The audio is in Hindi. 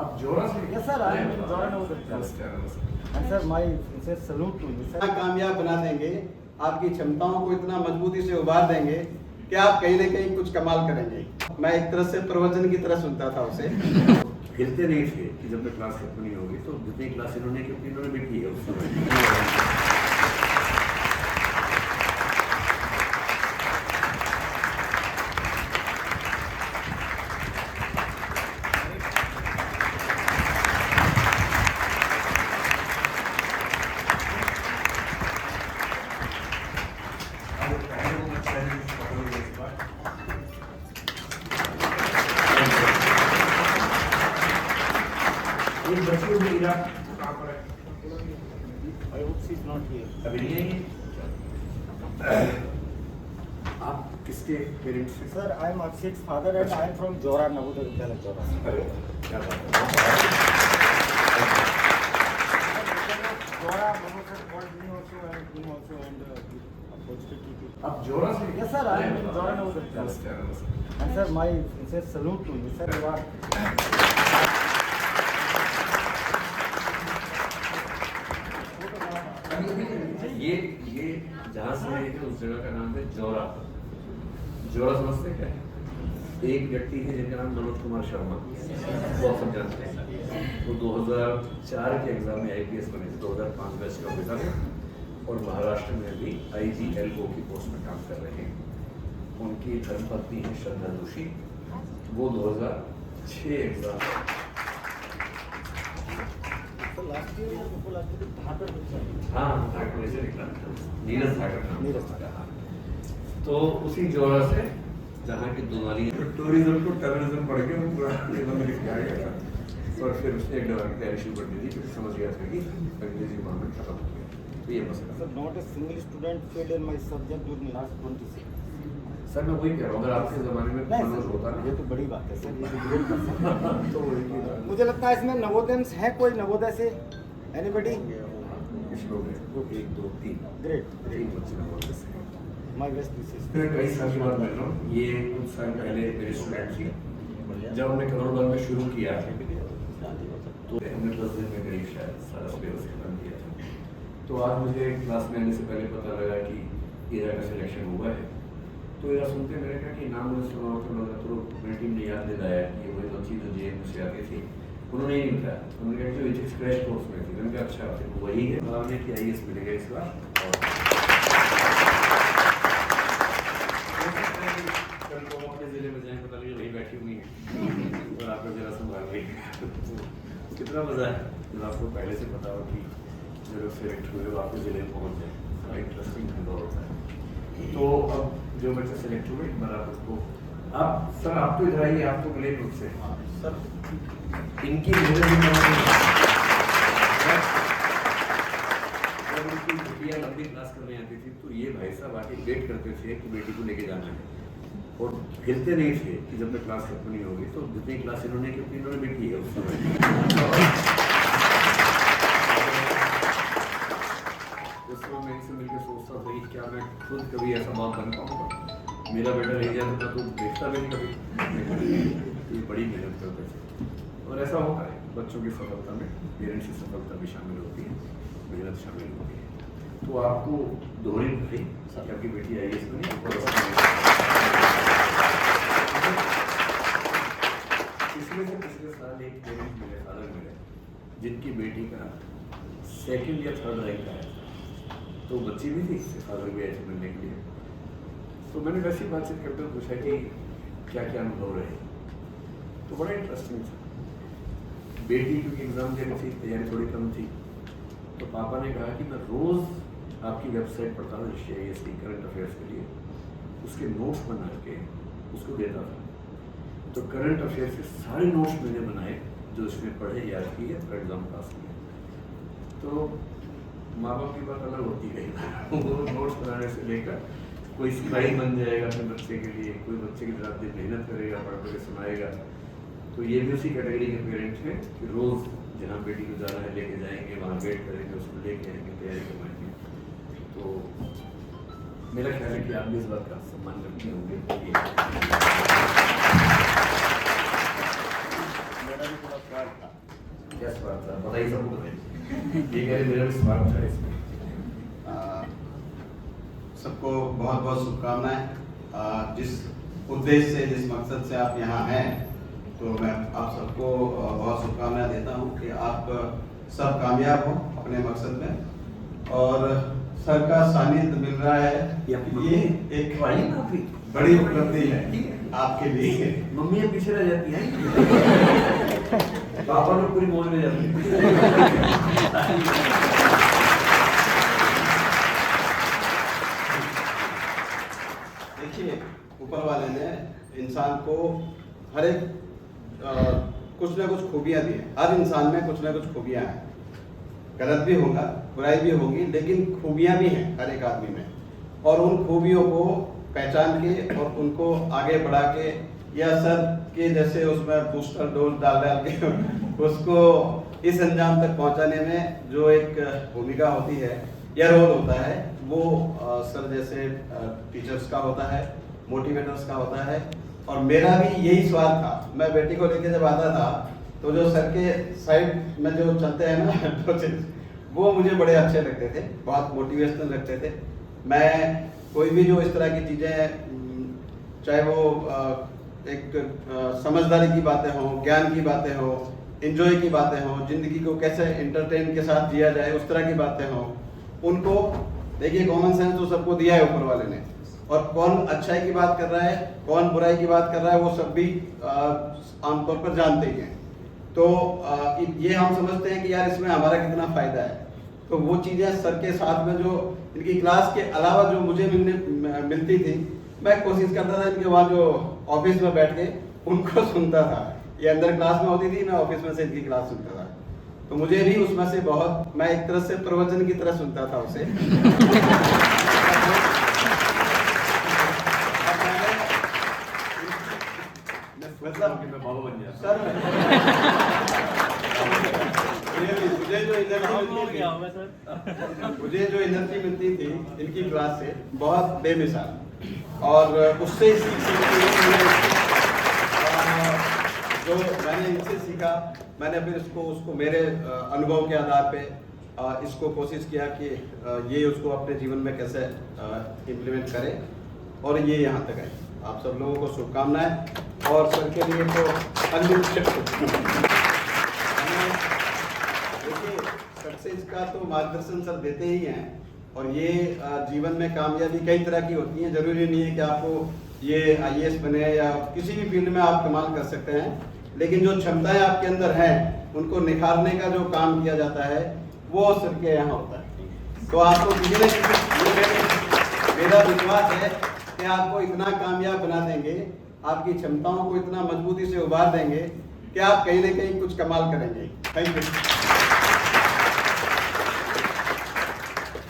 आप जोरा से? Yes sir, I am Zora Navodaya. नमस्कार नमस्कार। And sir, my sincere salute to you sir. कामयाब बना देंगे, आपकी क्षमताओं को इतना मजबूती से उभार देंगे कि आप कहीं न कहीं कुछ कमाल करेंगे। मैं एक तरह से प्रवचन की तरह सुनता था उसे। हिलते नहीं थे कि जब तक क्लास खत्म नहीं होगी, तो जितनी क्लास इन्होंने की उतनी इन्होंने भी की है उस समय। एक बच्ची में इरा कहाँ पर है? I hope she is not here. अभी नहीं है। आप किसके पेरेंट्स हैं? Sir, I am Akshit's father and I am from Zora Navodaya Vidyalaya Zora. अरे क्या बात है। Zora Navodaya called me also and him also and opportunity to. आप जोरा से? Yes sir, I am Zora Navodaya Vidyalaya. नमस्कार नमस्कार। And sir, my sincere salute to you sir. You are ये जहाँ से है उस जगह का नाम है जोरा। जोरा समझते क्या है? एक व्यक्ति है जिनका नाम मनोज कुमार शर्मा, वो आप सब जानते हैं। वो 2004 के एग्जाम में IPS बने थे, 2005 बैच का ऑफिसर है और महाराष्ट्र में भी IGLO की पोस्ट में काम कर रहे हैं। उनकी धर्मपत्नी है श्रद्धा जोशी, वो 2006 exam last year or before last year Dhakar sir. हाँ धाकड़ से निकला, नीरज धाकड़ नाम। नीरज धाकड़। हाँ। तो उसी जोड़ा से जहाँ की दुनाली टूरिज्म को टेररिज्म पढ़ के वो पूरा निबंध लिख के आ गया था और फिर उसने एक डर की तैयारी शुरू कर दी थी, क्योंकि समझ गया था कि अंग्रेजी गवर्नमेंट खत्म हो गया। तो ये मसला Sir, not a single student failed in my subject during last 26. Sir मैं वही कह रहा हूँ, अगर आपके ज़माने में नहीं मनोज होता सर, ना ये तो बड़ी बात है सर, ये तो ग्रेट बात है। तो वही की बात। मुझे लगता है इसमें नवोदयंस है कोई नवोदय से एनीबडी? कुछ लोग हैं, 1 2 3 ग्रेट 3 बच्चे नवोदय से हैं। My best wishes. मैं कई साल की बात कर रहा हूँ, ये कुछ साल पहले मेरे स्टूडेंट थी, जब हमने करोड़बाग में शुरू किया तो हमने 10 दिन में करीब शायद सारा सिलेबस खत्म किया था। तो आज मुझे क्लास में आने से पहले पता लगा कि इरा का सिलेक्शन हुआ है। तो इरा सुनते मैंने कहा कि नाम मुझे सुना तो लगा, तो मेरी टीम ने याद दिलाया कि ये वही बच्ची जो JNU से आती थी, उन्होंने ही बताया। उन्होंने कहा कि विजिक्स क्रैश कोर्स में थी। मैंने कहा अच्छा, फिर वही है हमने कि IAS मिलेगा इस बार। कल को अपने जिले में जाए पता लगे वही बैठी हुई है और आपका जिला संभाल रही है। कितना मजा है जब आपको पहले से पता हो कि जो लोग सिलेक्ट हुए वो आपके जिले में पहुंच जाए। बड़ा इंटरेस्टिंग अनुभव होता है। तो अब जो बच्चे सिलेक्ट हुए एक बार आप उसको आप सर आप तो इधर आइए, आप तो मिले मुझसे सर इनकी जब उनकी बेटियाँ लंबी क्लास करने आती थी तो ये भाई साहब आके वेट करते थे कि बेटी को लेके जाना है और हिलते नहीं थे कि जब तक क्लास खत्म नहीं होगी, तो जितनी क्लास इन्होंने की उतनी इन्होंने भी की है उस समय। उस समय मैं इनसे मिलकर सोचता था कि क्या मैं खुद कभी ऐसा बाप बन पाऊंगा, मेरा बेटा ले जाता तो देखता भी नहीं कभी। ये बड़ी मेहनत करते थे और ऐसा होता है बच्चों की सफलता में पेरेंट्स की सफलता भी शामिल होती है, मेहनत शामिल होती है। तो आपको दोहरी भाई कि आपकी बेटी IAS बनी इसमें से पिछले साल एक पेरेंट मिले, फादर मिले, जिनकी बेटी का 2nd या 3rd रैंक आया था। तो बच्ची भी थी, फादर भी आए थे मिलने के लिए। तो मैंने वैसी बातचीत करते हुए पूछा कि क्या क्या अनुभव रहे, तो बड़ा इंटरेस्टिंग था। बेटी क्योंकि एग्जाम देनी थी, तैयारी थोड़ी कम थी, तो पापा ने कहा कि मैं रोज़ आपकी वेबसाइट पढ़ता हूँ IAS की करंट अफेयर्स के लिए, उसके नोट्स बना के उसको देता था। तो करंट अफेयर्स के सारे नोट्स मैंने बनाए जो इसमें पढ़े, याद किए और एग्जाम पास किए। तो माँ बाप की बात अलग होती है वो नोट्स बनाने से लेकर कोई सिपाही बन जाएगा अपने बच्चे के लिए, कोई बच्चे की तरफ दिन मेहनत करेगा, पढ़ के सुनाएगा। तो ये भी उसी कैटेगरी के पेरेंट्स हैं कि रोज़ जहाँ बेटी को जाना है लेके जाएंगे, वहाँ वेट करेंगे, उसको लेके आएंगे, तैयारी करवाएंगे। तो मेरा ख्याल है कि आप भी इस बात का सम्मान करते होंगे। मेरा भी थोड़ा ख्याल था। क्या स्वार्थ था, बताइए सबको बताइए। ये कह रहे मेरा भी स्वार्थ था इसमें। सबको बहुत बहुत शुभकामनाएं। जिस उद्देश्य से, जिस मकसद से आप यहाँ हैं, तो मैं आप सबको बहुत शुभकामनाएं देता हूँ कि आप सब कामयाब हो अपने मकसद में। और सर का सानिध्य मिल रहा है, ये आपकी मम्मी ये है? एक आइए ना आप भी। बड़ी उपलब्धि है आपके लिए। मम्मी अब पीछे रह जाती है, पापा लोग पूरी मौज में जाते हैं। देखिए, ऊपर वाले ने इंसान को हर एक कुछ ना कुछ खूबियां दी हैं। हर इंसान में कुछ ना कुछ खूबियां हैं। गलत भी होगा, बुराई भी होगी, लेकिन खूबियां भी हैं हर एक आदमी में। और उन खूबियों को पहचान के और उनको आगे बढ़ा के, या सर के जैसे उसमें बूस्टर डोज डाल के उसको इस अंजाम तक पहुंचाने में जो एक भूमिका होती है या रोल होता है, वो सर जैसे टीचर्स का होता है, मोटिवेटर्स का होता है। और मेरा भी यही स्वाद था। मैं बेटी को लेके जब आता था, तो जो सर के साइड में जो चलते हैं ना वो मुझे बड़े अच्छे लगते थे, बहुत मोटिवेशनल लगते थे। मैं कोई भी जो इस तरह की चीज़ें, चाहे वो एक समझदारी की बातें हों, ज्ञान की बातें हों, एंजॉय की बातें हों, जिंदगी को कैसे एंटरटेन के साथ जिया जाए, उस तरह की बातें हों, उनको देखिए कॉमन सेंस तो सबको दिया है ऊपर वाले ने। और कौन अच्छाई की बात कर रहा है, कौन बुराई की बात कर रहा है, वो सब भी आमतौर पर जानते ही हैं। तो ये हम समझते हैं कि यार इसमें हमारा कितना फायदा है। तो वो चीज़ें सर के साथ में जो इनकी क्लास के अलावा जो मुझे मिलती थी, मैं कोशिश करता था इनके वहाँ जो ऑफिस में बैठ के उनको सुनता था। ये अंदर क्लास में होती थी, मैं ऑफिस में से इनकी क्लास सुनता था। तो मुझे भी उसमें से बहुत, मैं एक तरह से प्रवचन की तरह सुनता था उसे। मतलब मैं बाबा बन गया। सर मुझे जो एनर्जी मिलती थी इनकी क्लास से, बहुत बेमिसाल। और उससे जो मैंने इनसे सीखा, मैंने फिर उसको मेरे अनुभव के आधार पे इसको कोशिश किया कि ये उसको अपने जीवन में कैसे इम्प्लीमेंट करे, और ये यहाँ तक है। आप सब लोगों को शुभकामनाएं। और सर के लिए तो अनलिमिटेड। देखिए, सक्सेस का तो मार्गदर्शन सर देते ही हैं। और ये जीवन में कामयाबी कई तरह की होती है। जरूरी नहीं है कि आपको ये IAS बने या किसी भी फील्ड में आप कमाल कर सकते हैं, लेकिन जो क्षमताएं आपके अंदर हैं उनको निखारने का जो काम किया जाता है, वो सर के यहाँ होता है। तो आपको किसी न किसी, मेरा विश्वास है कि आपको इतना कामयाब बना देंगे, आपकी क्षमताओं को इतना मजबूती से उभार देंगे कि आप कहीं ना कहीं कुछ कमाल करेंगे। Thank you.